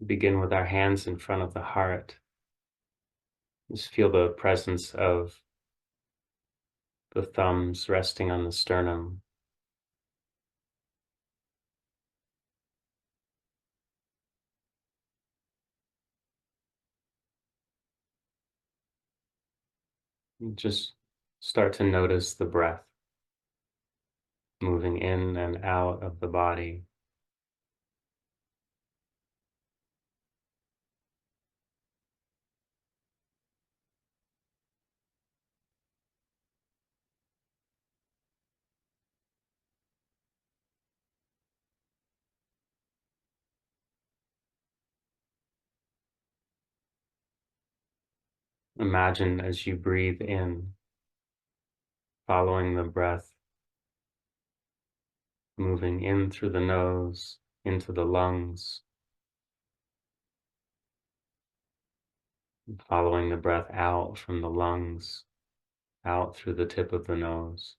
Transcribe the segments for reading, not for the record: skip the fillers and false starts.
Begin with our hands in front of the heart. Just feel the presence of the thumbs resting on the sternum. Just start to notice the breath moving in and out of the body. Imagine as you breathe in, following the breath, moving in through the nose, into the lungs, following the breath out from the lungs, out through the tip of the nose.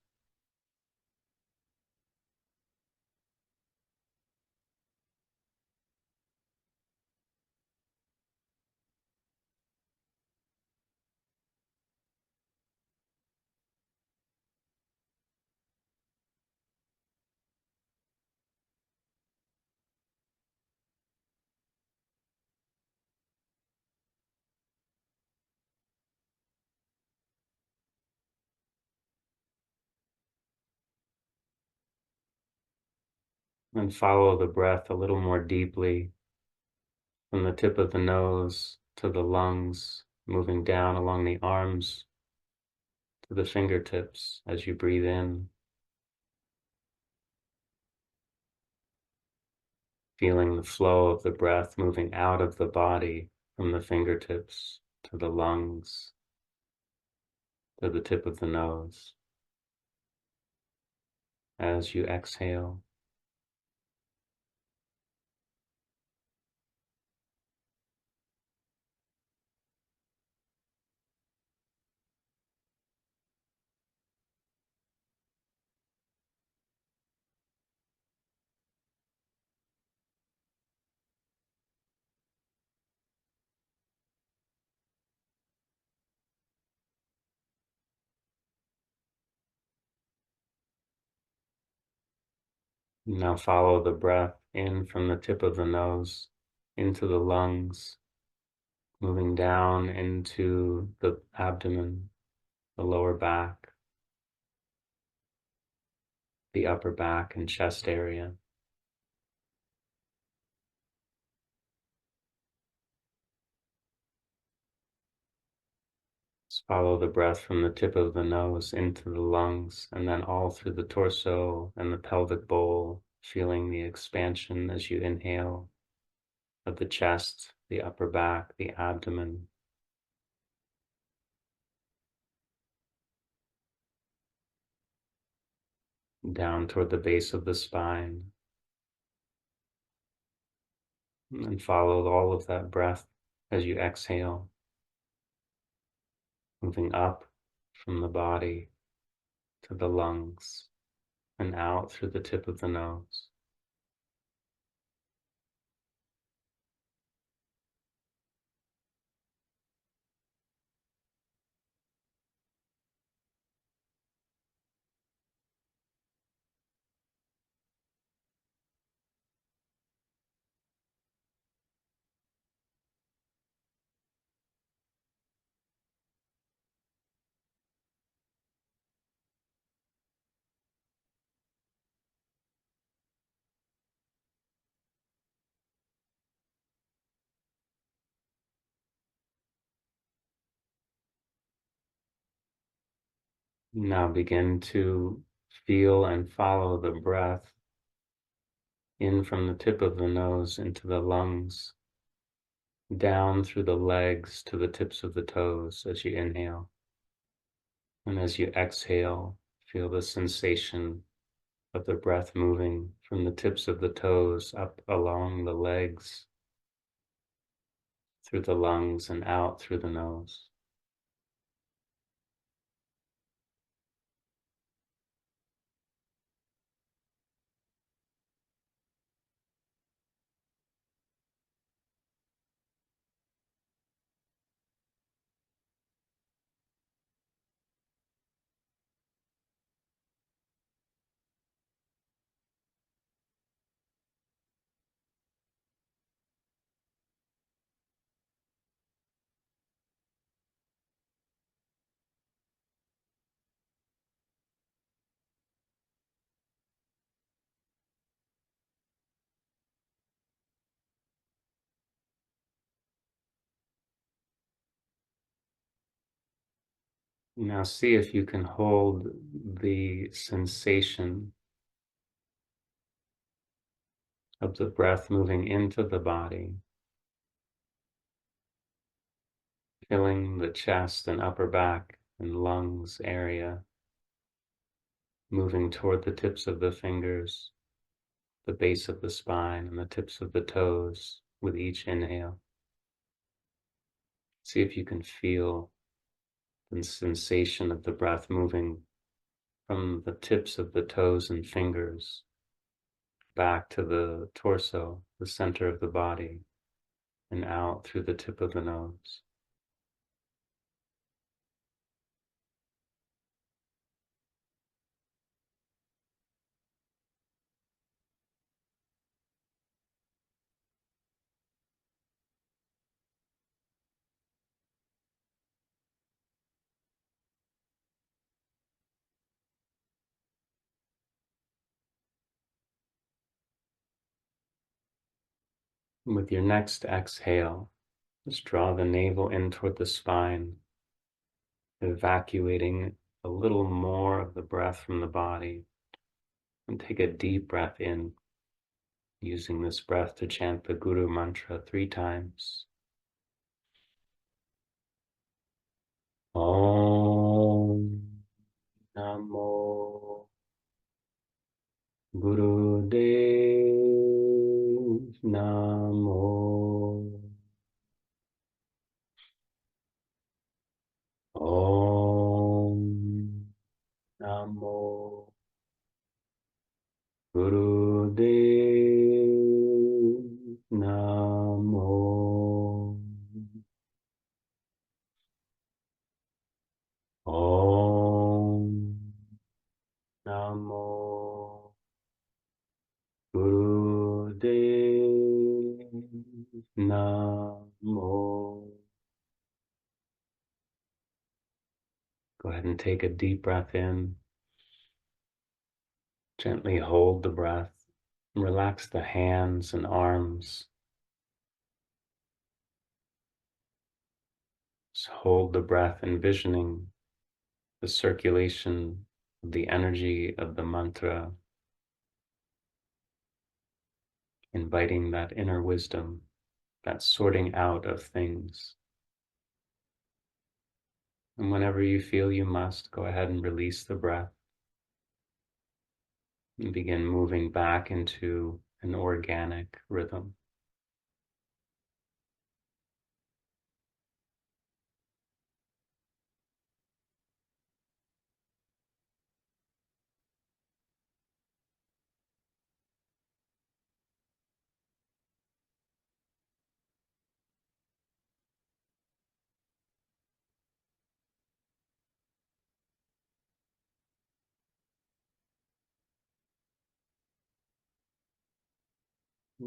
And follow the breath a little more deeply from the tip of the nose to the lungs, moving down along the arms to the fingertips as you breathe in, feeling the flow of the breath moving out of the body from the fingertips to the lungs, to the tip of the nose. As you exhale, now follow the breath in from the tip of the nose into the lungs, moving down into the abdomen, the lower back, the upper back and chest area. Just follow the breath from the tip of the nose into the lungs and then all through the torso and the pelvic bowl, feeling the expansion as you inhale of the chest, the upper back, the abdomen. Down toward the base of the spine, and follow all of that breath as you exhale, moving up from the body to the lungs and out through the tip of the nose. Now begin to feel and follow the breath in from the tip of the nose into the lungs, down through the legs to the tips of the toes as you inhale. And as you exhale, feel the sensation of the breath moving from the tips of the toes up along the legs, through the lungs and out through the nose. Now see if you can hold the sensation of the breath moving into the body, filling the chest and upper back and lungs area, moving toward the tips of the fingers, the base of the spine, and the tips of the toes with each inhale. See if you can feel the sensation of the breath moving from the tips of the toes and fingers back to the torso, the center of the body, and out through the tip of the nose. With your next exhale, just draw the navel in toward the spine, evacuating a little more of the breath from the body. And take a deep breath in, using this breath to chant the Guru mantra 3 times. Om Namo Guru Dev Namo Om Namo Guru Dev Namo Om Namo Guru Dev Namo. Go ahead and take a deep breath in. Gently hold the breath. Relax the hands and arms. Just hold the breath, envisioning the circulation of the energy of the mantra, inviting that inner wisdom, that sorting out of things. And whenever you feel you must, go ahead and release the breath and begin moving back into an organic rhythm.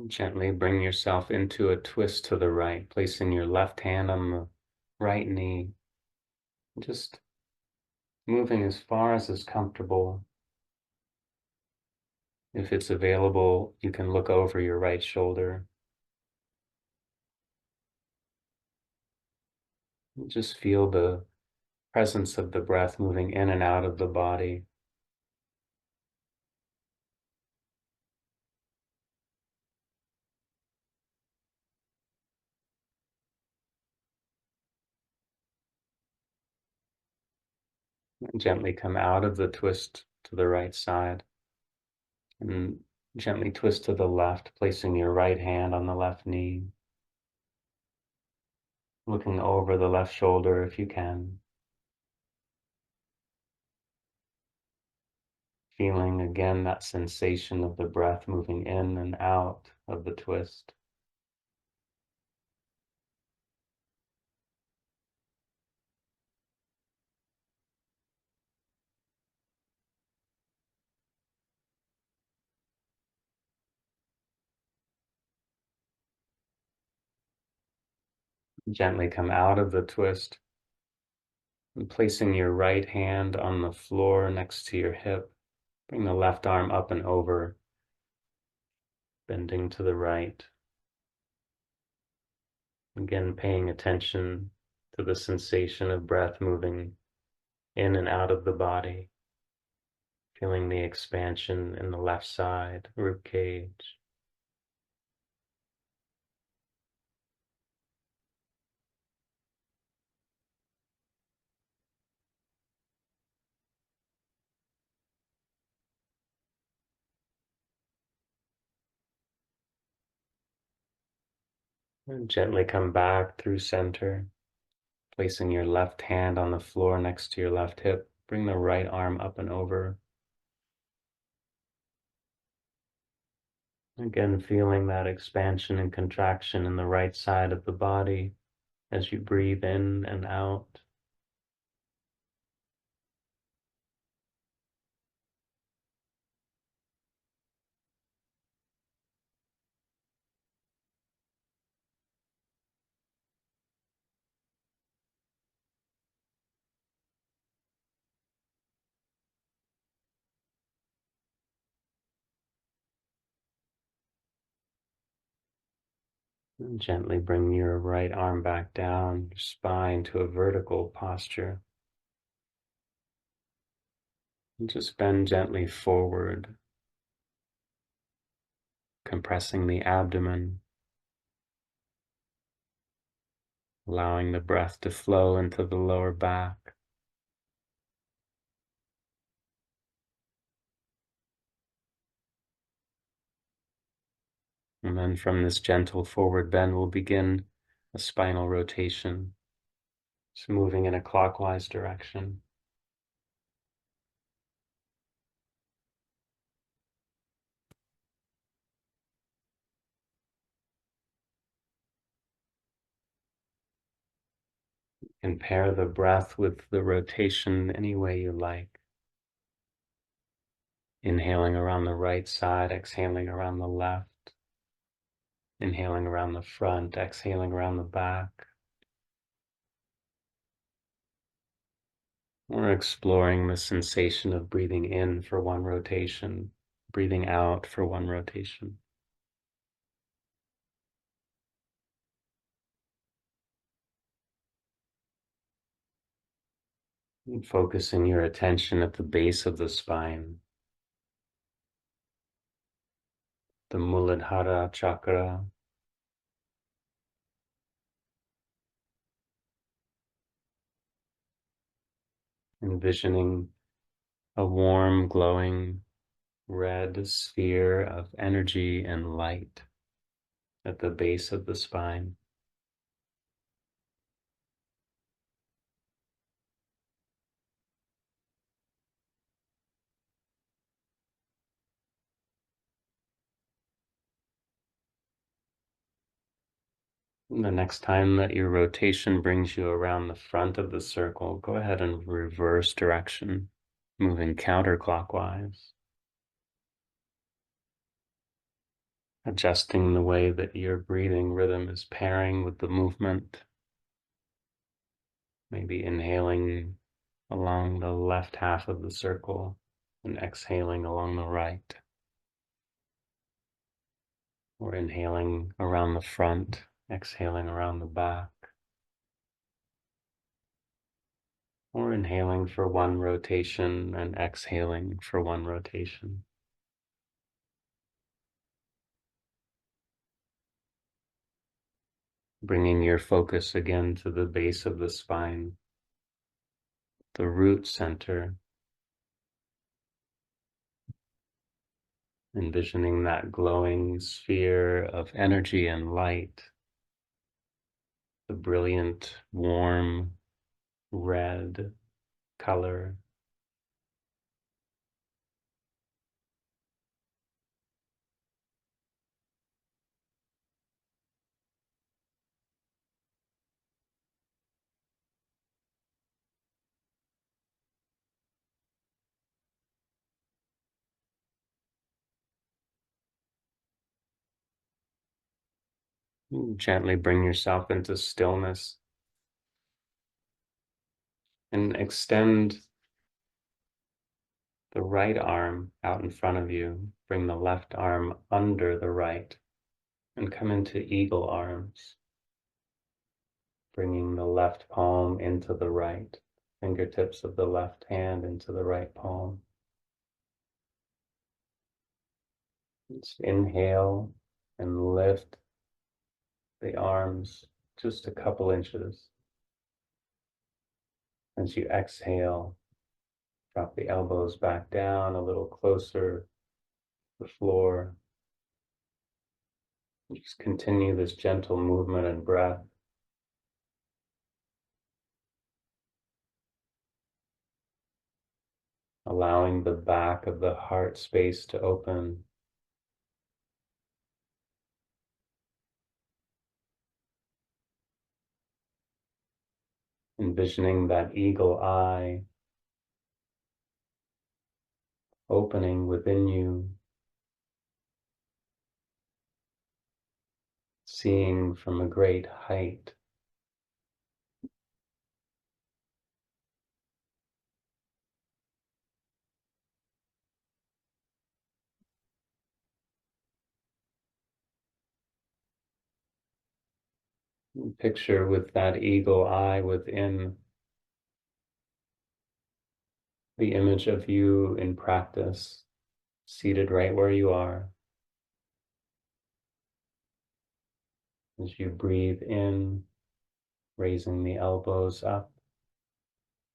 Gently bring yourself into a twist to the right, placing your left hand on the right knee, just moving as far as is comfortable. If it's available, you can look over your right shoulder. Just feel the presence of the breath moving in and out of the body. And gently come out of the twist to the right side and gently twist to the left, placing your right hand on the left knee, looking over the left shoulder if you can. Feeling again that sensation of the breath moving in and out of the twist. Gently come out of the twist and placing your right hand on the floor next to your hip. Bring the left arm up and over, bending to the right. Again, paying attention to the sensation of breath moving in and out of the body, feeling the expansion in the left side, rib cage. And gently come back through center, placing your left hand on the floor next to your left hip. Bring the right arm up and over. Again, feeling that expansion and contraction in the right side of the body as you breathe in and out. And gently bring your right arm back down, your spine to a vertical posture. And just bend gently forward, compressing the abdomen, allowing the breath to flow into the lower back. And then from this gentle forward bend, we'll begin a spinal rotation. Just moving in a clockwise direction. And pair the breath with the rotation any way you like. Inhaling around the right side, exhaling around the left. Inhaling around the front, exhaling around the back. We're exploring the sensation of breathing in for one rotation, breathing out for one rotation. And focusing your attention at the base of the spine, the Muladhara chakra. Envisioning a warm, glowing red sphere of energy and light at the base of the spine. And the next time that your rotation brings you around the front of the circle, go ahead and reverse direction, moving counterclockwise, adjusting the way that your breathing rhythm is pairing with the movement. Maybe inhaling along the left half of the circle and exhaling along the right. Or inhaling around the front, exhaling around the back. Or inhaling for one rotation and exhaling for one rotation. Bringing your focus again to the base of the spine, the root center. Envisioning that glowing sphere of energy and light, the brilliant, warm, red color. Gently bring yourself into stillness and extend the right arm out in front of you. Bring the left arm under the right and come into eagle arms, bringing the left palm into the right. fingertips of the left hand into the right palm. Just inhale and lift the arms just a couple inches. As you exhale, drop the elbows back down a little closer to the floor. Just continue this gentle movement and breath. Allowing the back of the heart space to open. Envisioning that eagle eye opening within you, seeing from a great height. Picture with that eagle eye within the image of you in practice, seated right where you are. As you breathe in, raising the elbows up,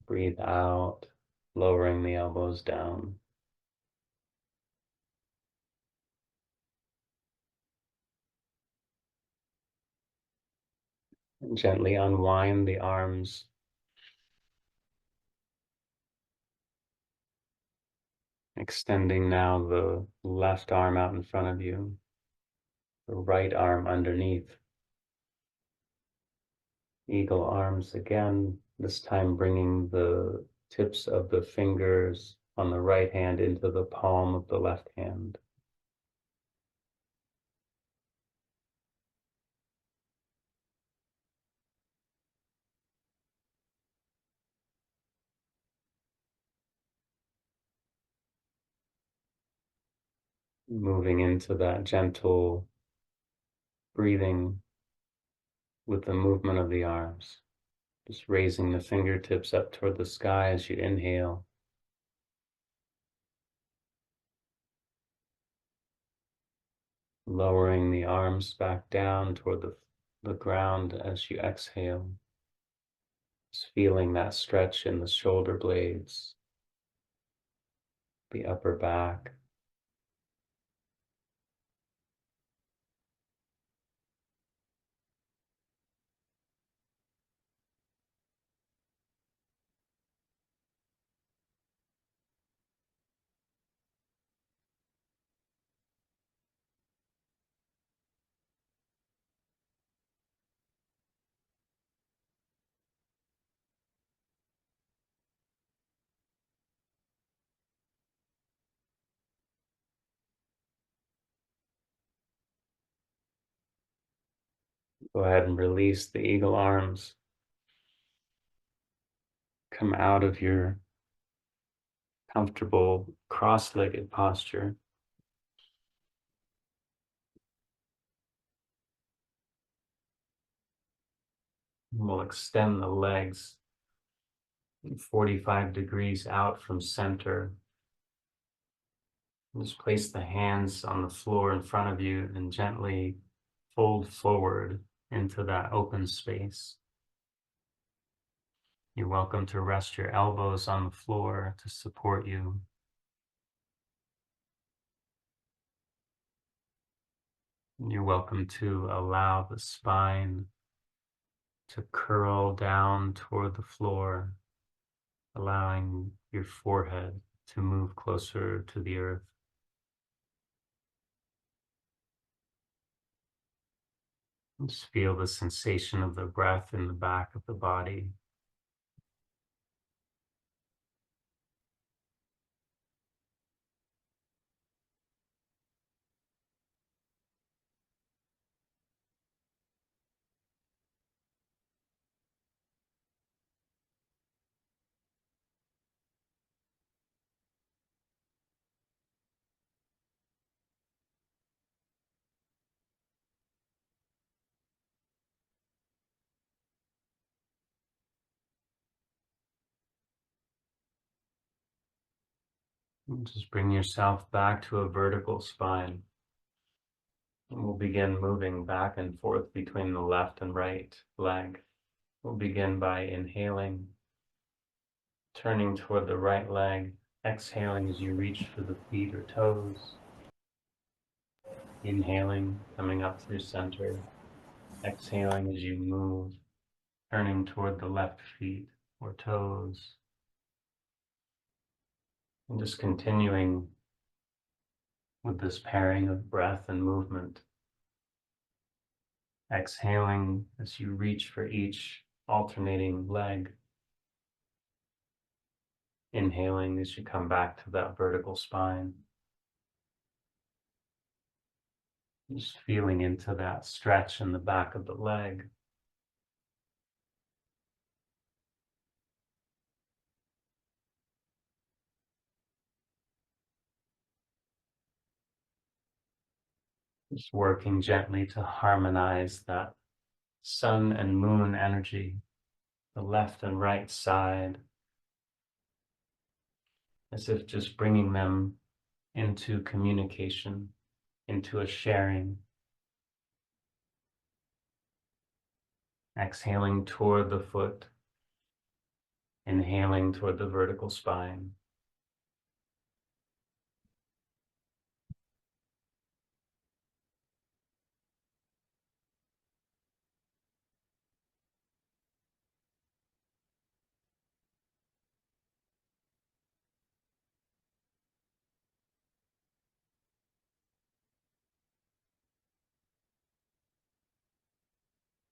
breathe out, lowering the elbows down. And gently unwind the arms. Extending now the left arm out in front of you, the right arm underneath. Eagle arms again, this time bringing the tips of the fingers on the right hand into the palm of the left hand. Moving into that gentle breathing with the movement of the arms. Just raising the fingertips up toward the sky as you inhale. Lowering the arms back down toward the ground as you exhale. Just feeling that stretch in the shoulder blades, the upper back. Go ahead and release the eagle arms. Come out of your comfortable cross-legged posture. We'll extend the legs 45 degrees out from center. Just place the hands on the floor in front of you and gently fold forward into that open space. You're welcome to rest your elbows on the floor to support you. You're welcome to allow the spine to curl down toward the floor, allowing your forehead to move closer to the earth. Just feel the sensation of the breath in the back of the body. And just bring yourself back to a vertical spine. And we'll begin moving back and forth between the left and right leg. We'll begin by inhaling, turning toward the right leg, exhaling as you reach for the feet or toes. Inhaling, coming up through center. Exhaling as you move, turning toward the left feet or toes. And just continuing with this pairing of breath and movement. Exhaling as you reach for each alternating leg. Inhaling as you come back to that vertical spine. Just feeling into that stretch in the back of the leg. Just working gently to harmonize that sun and moon energy, the left and right side, as if just bringing them into communication, into a sharing. Exhaling toward the foot, inhaling toward the vertical spine.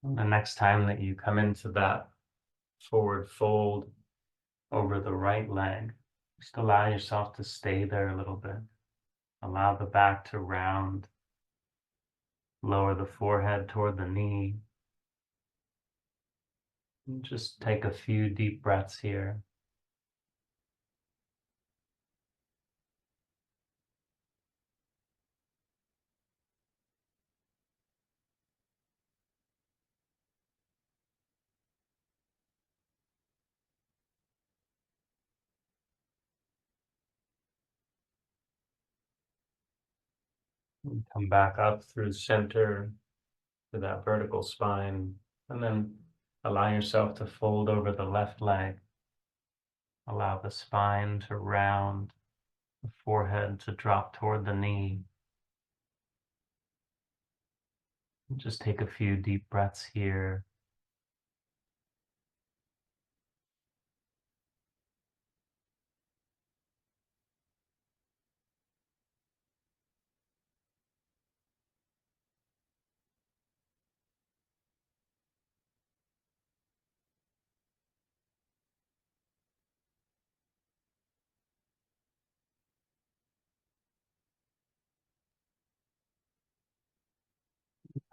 And the next time that you come into that forward fold over the right leg, just allow yourself to stay there a little bit. Allow the back to round. Lower the forehead toward the knee. And just take a few deep breaths here. And come back up through center to that vertical spine. And then allow yourself to fold over the left leg. Allow the spine to round, the forehead to drop toward the knee. And just take a few deep breaths here.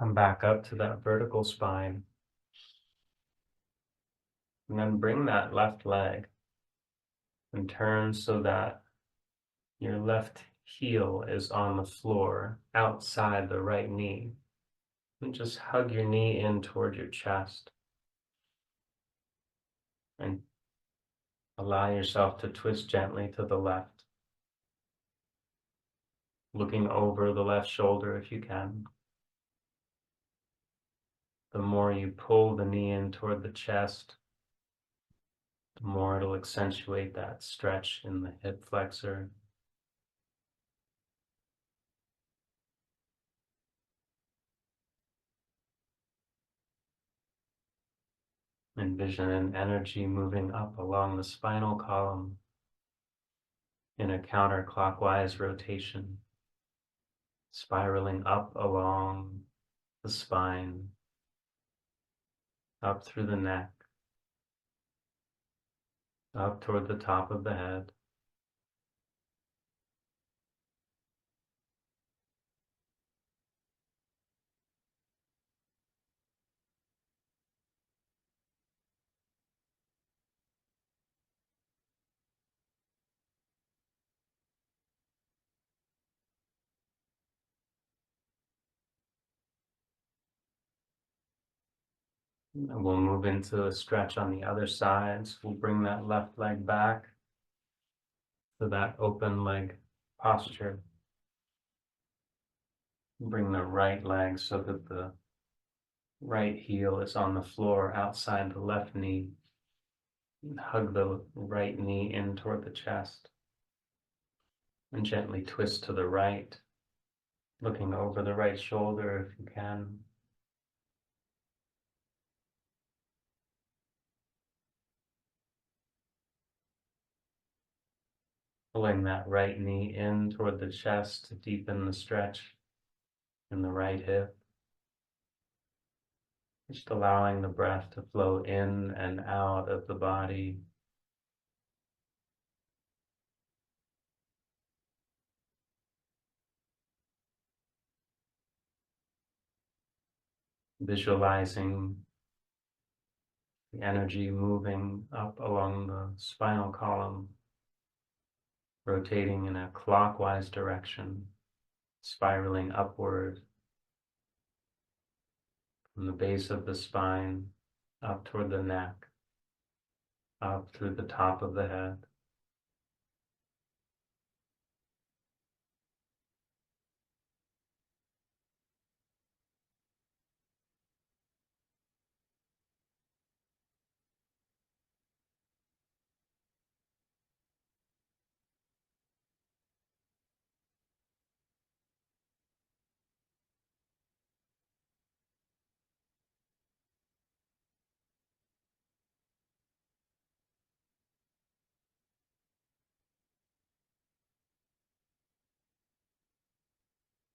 Come back up to that vertical spine. And then bring that left leg and turn so that your left heel is on the floor outside the right knee. And just hug your knee in toward your chest. And allow yourself to twist gently to the left. Looking over the left shoulder if you can. The more you pull the knee in toward the chest, the more it'll accentuate that stretch in the hip flexor. Envision an energy moving up along the spinal column in a counterclockwise rotation, spiraling up along the spine, up through the neck, up toward the top of the head. And we'll move into a stretch on the other side. So we'll bring that left leg back. to that open leg posture. Bring the right leg so that the right heel is on the floor outside the left knee. Hug the right knee in toward the chest and gently twist to the right, looking over the right shoulder if you can. Pulling that right knee in toward the chest to deepen the stretch in the right hip. Just allowing the breath to flow in and out of the body. Visualizing the energy moving up along the spinal column, rotating in a clockwise direction, spiraling upward from the base of the spine, up toward the neck, up through the top of the head.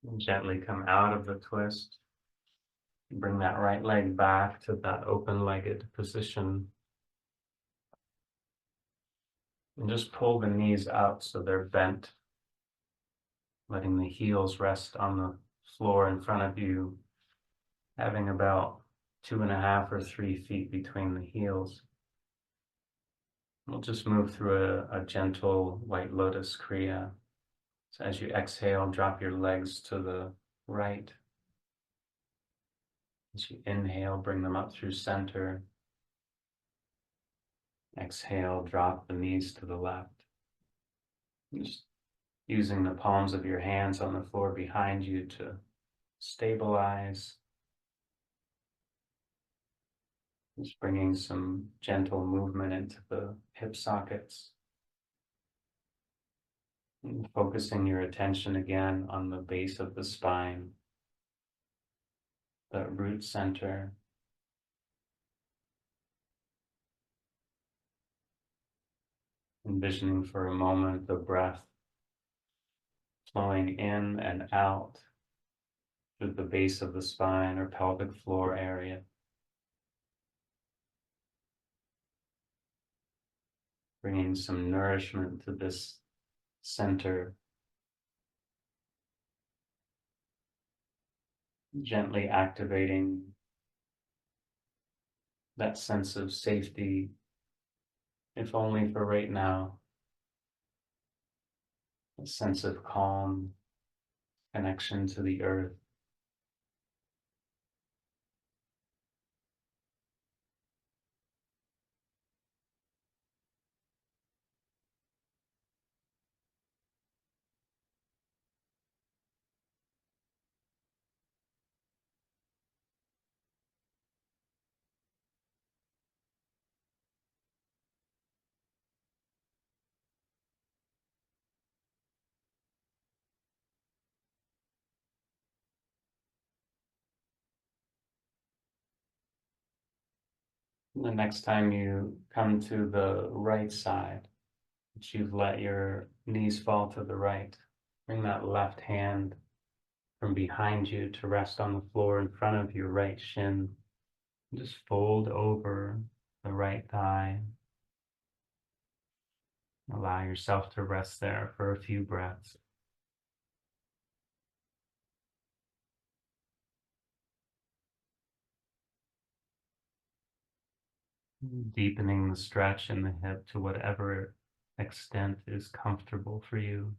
And gently come out of the twist. Bring that right leg back to that open-legged position. And just pull the knees out so they're bent, letting the heels rest on the floor in front of you, having about 2.5 or 3 feet between the heels. We'll just move through a gentle white lotus kriya. So as you exhale, drop your legs to the right. As you inhale, bring them up through center. Exhale, drop the knees to the left. Just using the palms of your hands on the floor behind you to stabilize. Just bringing some gentle movement into the hip sockets. And focusing your attention again on the base of the spine, the root center. Envisioning for a moment the breath flowing in and out through the base of the spine or pelvic floor area. Bringing some nourishment to this center. Gently activating that sense of safety, if only for right now. A sense of calm, connection to the earth. The next time you come to the right side, that you've let your knees fall to the right, bring that left hand from behind you to rest on the floor in front of your right shin. Just fold over the right thigh. Allow yourself to rest there for a few breaths. Deepening the stretch in the hip to whatever extent is comfortable for you.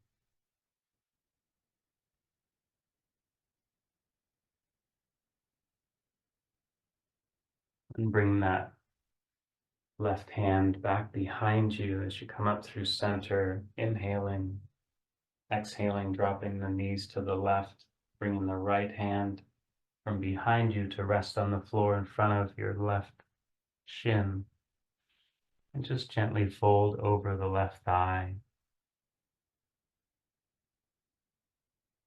And bring that Left hand back behind you as you come up through center, inhaling, exhaling, dropping the knees to the left, bringing the right hand from behind you to rest on the floor in front of your left shin, and just gently fold over the left thigh.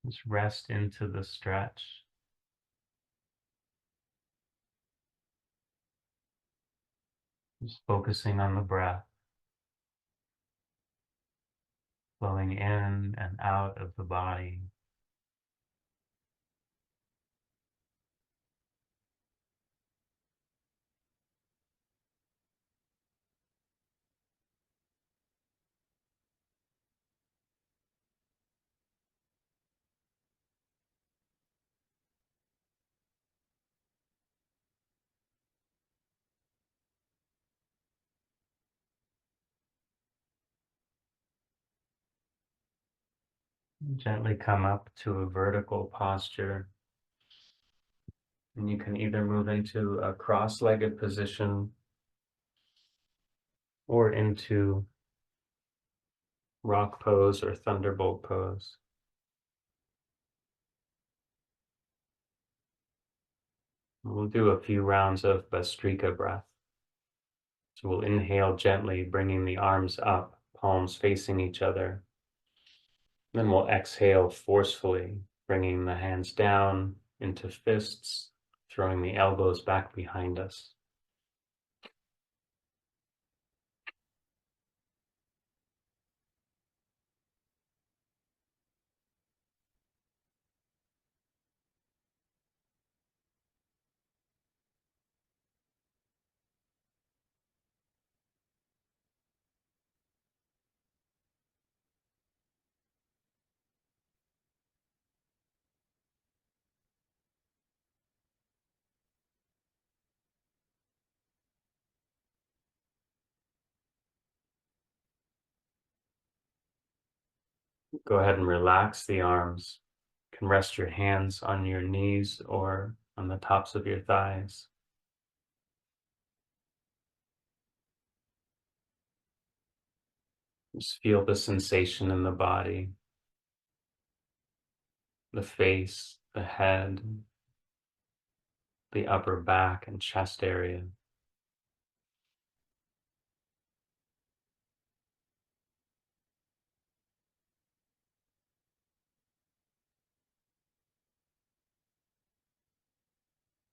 Just rest into the stretch. Just focusing on the breath, flowing in and out of the body. Gently come up to a vertical posture. And you can either move into a cross-legged position or into rock pose or thunderbolt pose. We'll do a few rounds of Bhastrika breath. So we'll inhale gently, bringing the arms up, palms facing each other. Then we'll exhale forcefully, bringing the hands down into fists, throwing the elbows back behind us. Go ahead and relax the arms. You can rest your hands on your knees or on the tops of your thighs. Just feel the sensation in the body, the face, the head, the upper back and chest area.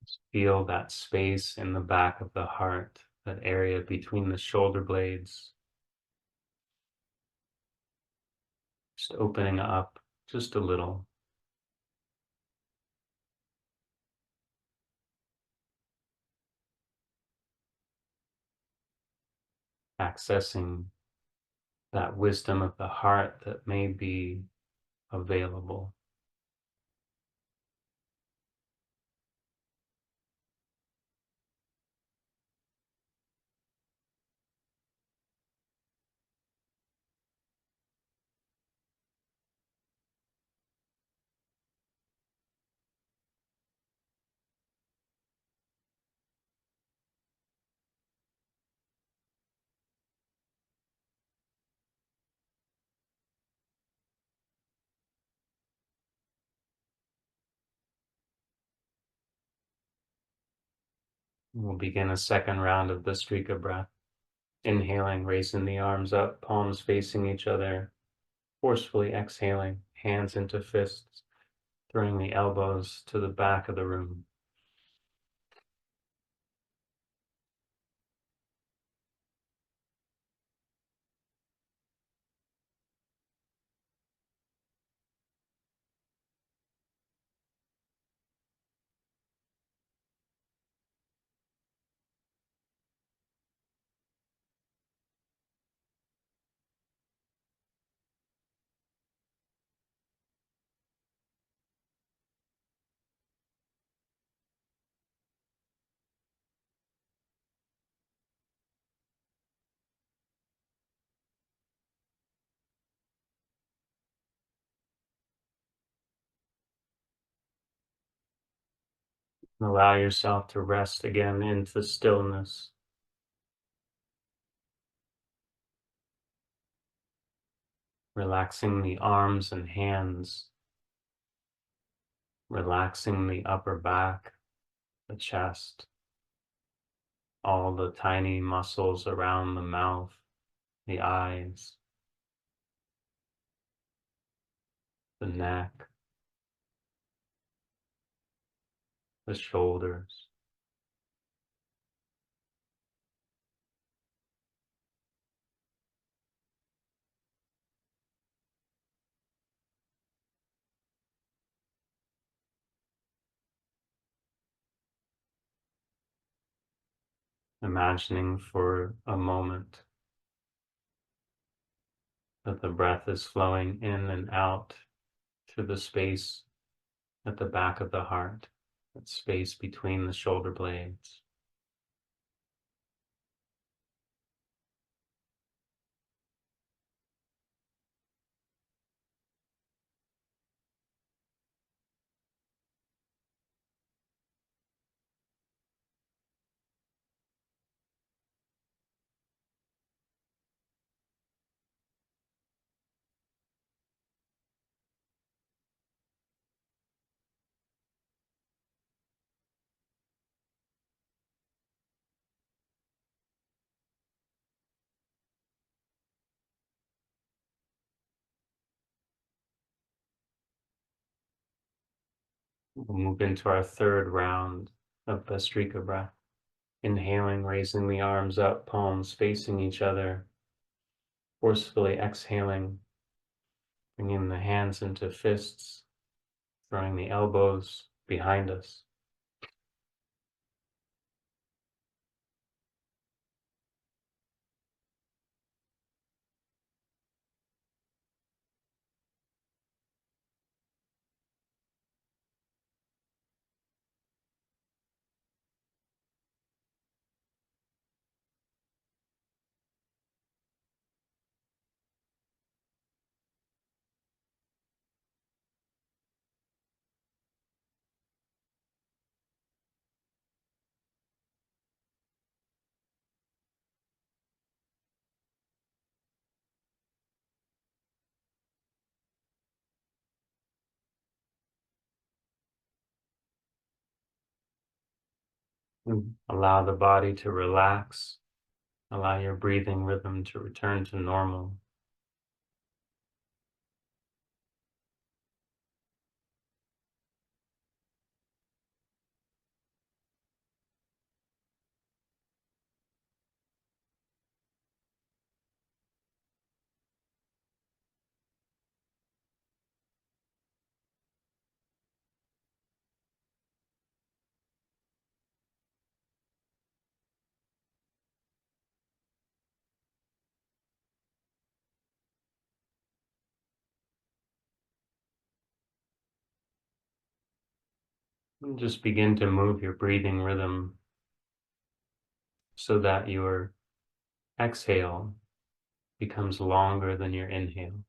Just feel that space in the back of the heart, that area between the shoulder blades, just opening up just a little, accessing that wisdom of the heart that may be available. We'll begin a second round of the Strika breath. Inhaling, raising the arms up, palms facing each other. Forcefully exhaling, hands into fists, throwing the elbows to the back of the room. Allow yourself to rest again into stillness. relaxing the arms and hands, relaxing the upper back, the chest, all the tiny muscles around the mouth, the eyes, the neck, the shoulders. Imagining for a moment that the breath is flowing in and out through the space at the back of the heart, that space between the shoulder blades. We'll move into our third round of Bhastrika breath. Inhaling, raising the arms up, palms facing each other. Forcefully exhaling, bringing the hands into fists, throwing the elbows behind us. And allow the body to relax. Allow your breathing rhythm to return to normal. And just begin to move your breathing rhythm so that your exhale becomes longer than your inhale.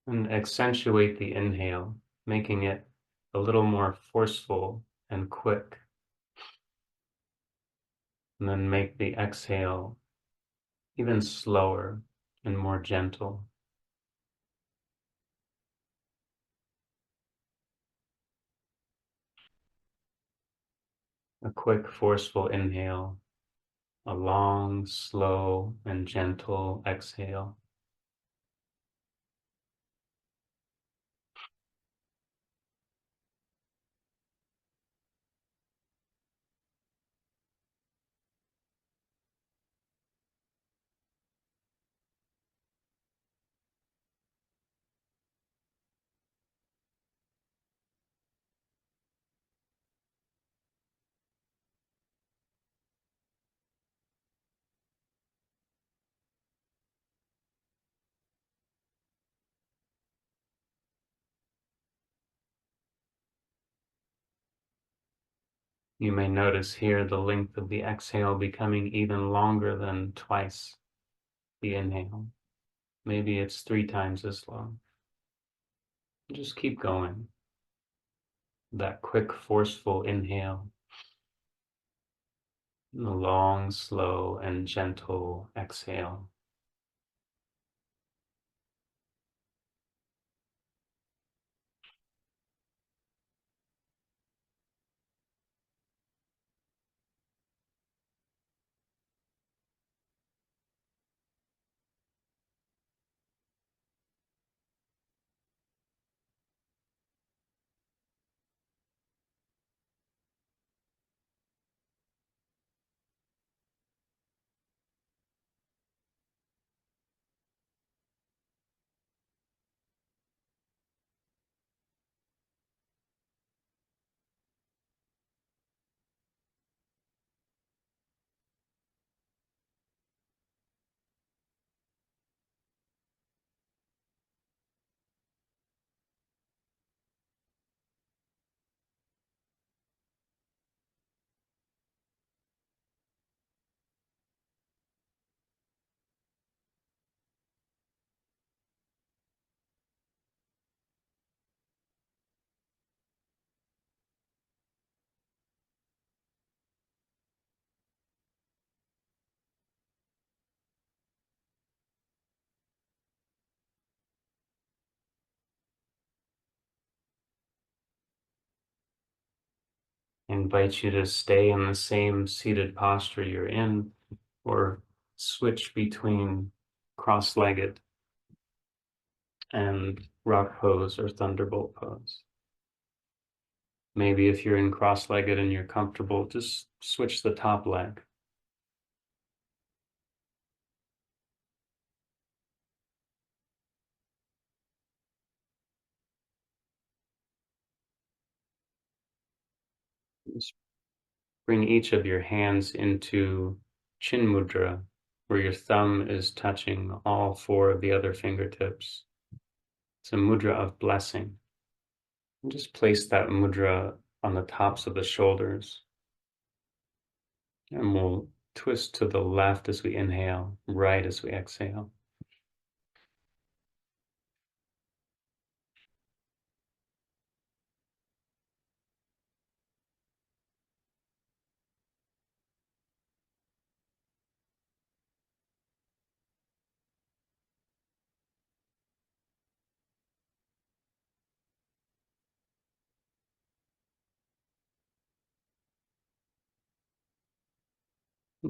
And accentuate the inhale, making it a little more forceful and quick. And then make the exhale even slower and more gentle. A quick, forceful inhale, a long, slow, and gentle exhale. You may notice here the length of the exhale becoming even longer than twice the inhale. Maybe it's 3 times as long. Just keep going. That quick, forceful inhale, and the long, slow, and gentle exhale. I invite you to stay in the same seated posture you're in, or switch between cross-legged and rock pose or thunderbolt pose. Maybe if you're in cross-legged and you're comfortable, just switch the top leg. Just bring each of your hands into Chin Mudra, where your thumb is touching all 4 of the other fingertips. It's a mudra of blessing. And just place that mudra on the tops of the shoulders. And we'll twist to the left as we inhale, right as we exhale.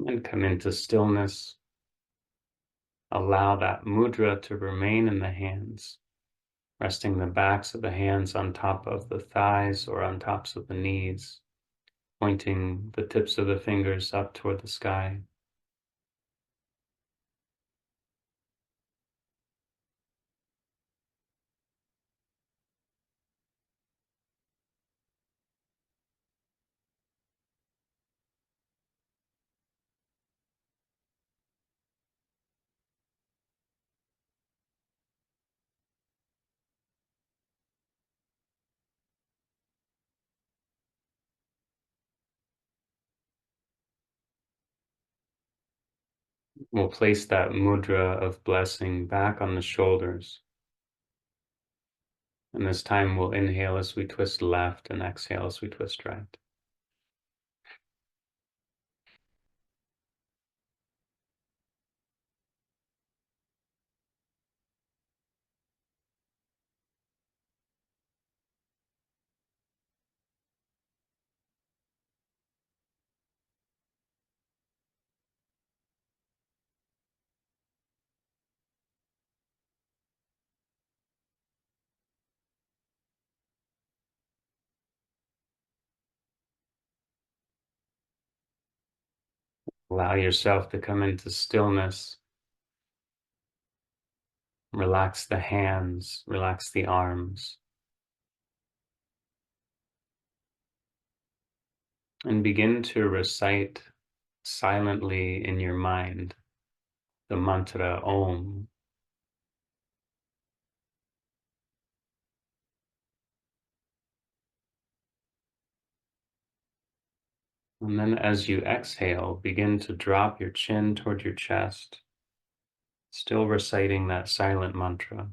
And come into stillness. Allow that mudra to remain in the hands, resting the backs of the hands on top of the thighs or on tops of the knees, pointing the tips of the fingers up toward the sky. We'll place that mudra of blessing back on the shoulders. And this time we'll inhale as we twist left and exhale as we twist right. Allow yourself to come into stillness. Relax the hands, relax the arms. And begin to recite silently in your mind the mantra Om. And then as you exhale, begin to drop your chin toward your chest, still reciting that silent mantra.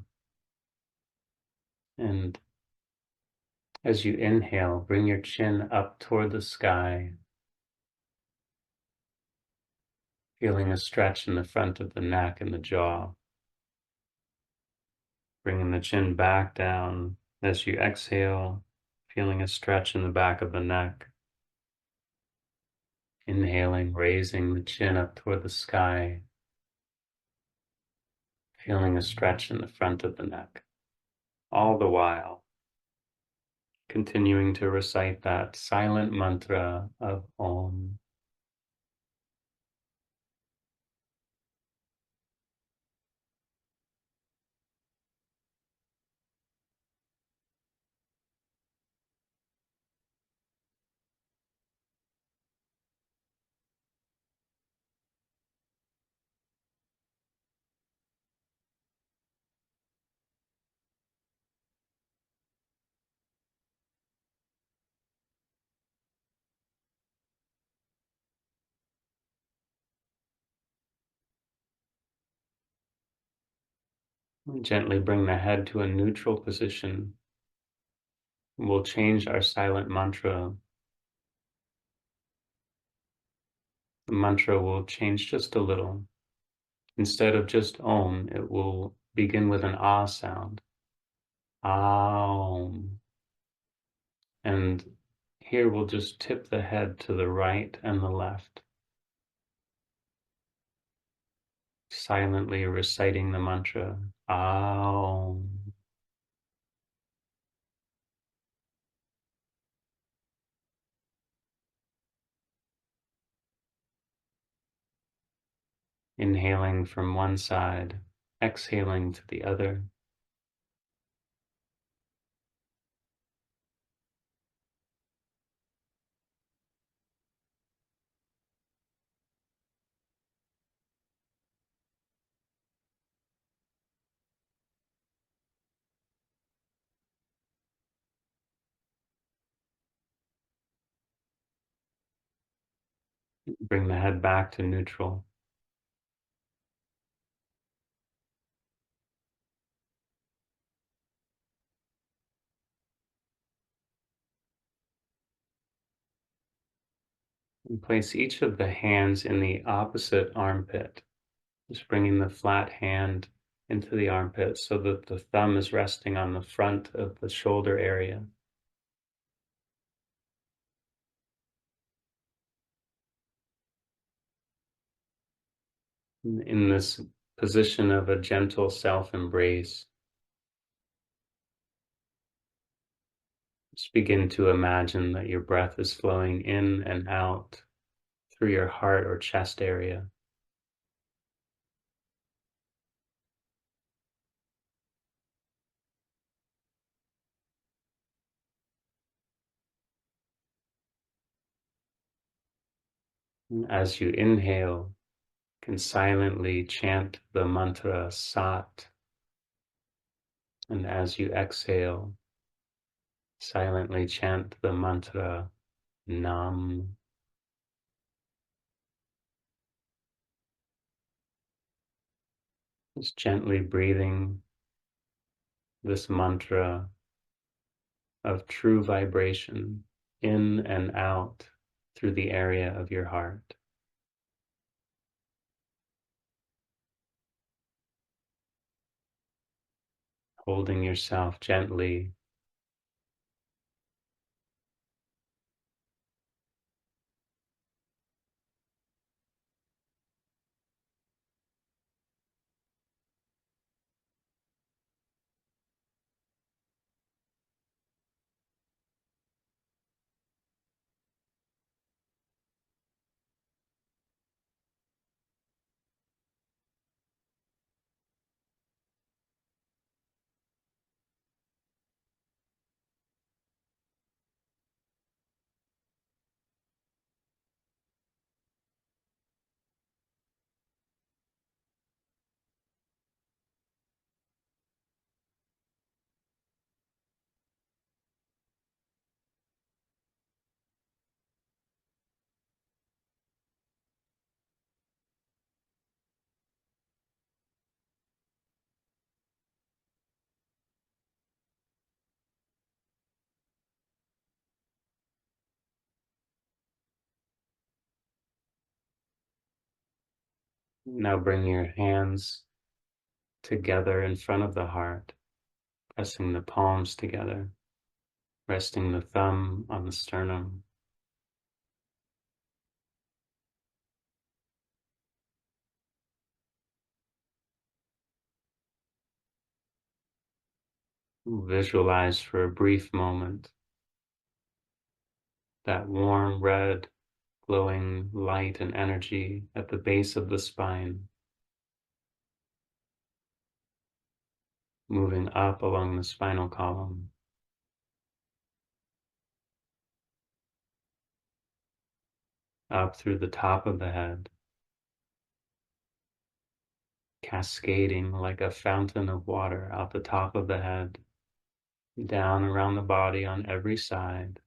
And as you inhale, bring your chin up toward the sky, feeling a stretch in the front of the neck and the jaw. Bringing the chin back down as you exhale, feeling a stretch in the back of the neck. Inhaling, raising the chin up toward the sky, feeling a stretch in the front of the neck. All the while, continuing to recite that silent mantra of Om. Gently bring the head to a neutral position. We'll change our silent mantra. The mantra will change just a little. Instead of just Om, it will begin with an Ah sound. Aum. And here we'll just tip the head to the right and the left, silently reciting the mantra. Aum. Inhaling from one side, exhaling to the other. Bring the head back to neutral. And place each of the hands in the opposite armpit. Just bringing the flat hand into the armpit so that the thumb is resting on the front of the shoulder area. In this position of a gentle self-embrace, just begin to imagine that your breath is flowing in and out through your heart or chest area. As you inhale, you can silently chant the mantra Sat, and as you exhale, silently chant the mantra Nam. Just gently breathing this mantra of true vibration in and out through the area of your heart. Holding yourself gently, Now bring your hands together in front of the heart, pressing the palms together, resting the thumb on the sternum. Visualize for a brief moment that warm red glowing light and energy at the base of the spine, moving up along the spinal column, up through the top of the head, cascading like a fountain of water out the top of the head, down around the body on every side,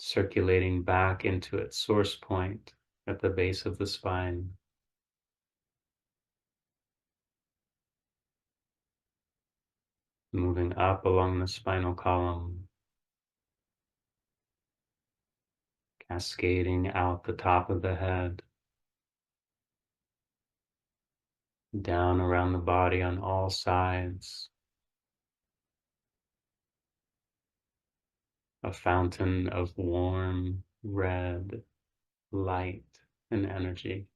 circulating back into its source point at the base of the spine, moving up along the spinal column, cascading out the top of the head, down around the body on all sides, a fountain of warm red light and energy.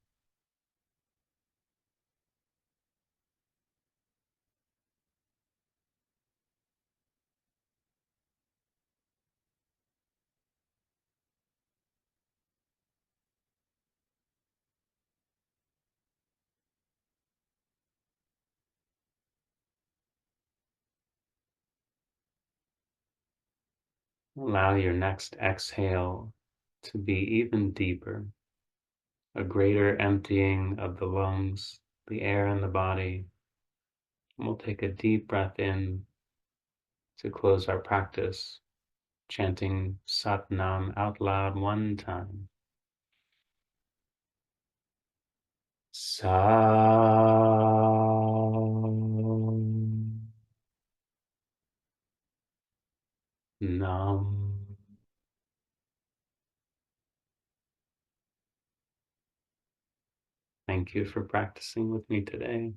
Allow your next exhale to be even deeper, a greater emptying of the lungs, the air in the body. And we'll take a deep breath in to close our practice, chanting Sat Nam out loud one time. Sa Nam. Thank you for practicing with me today.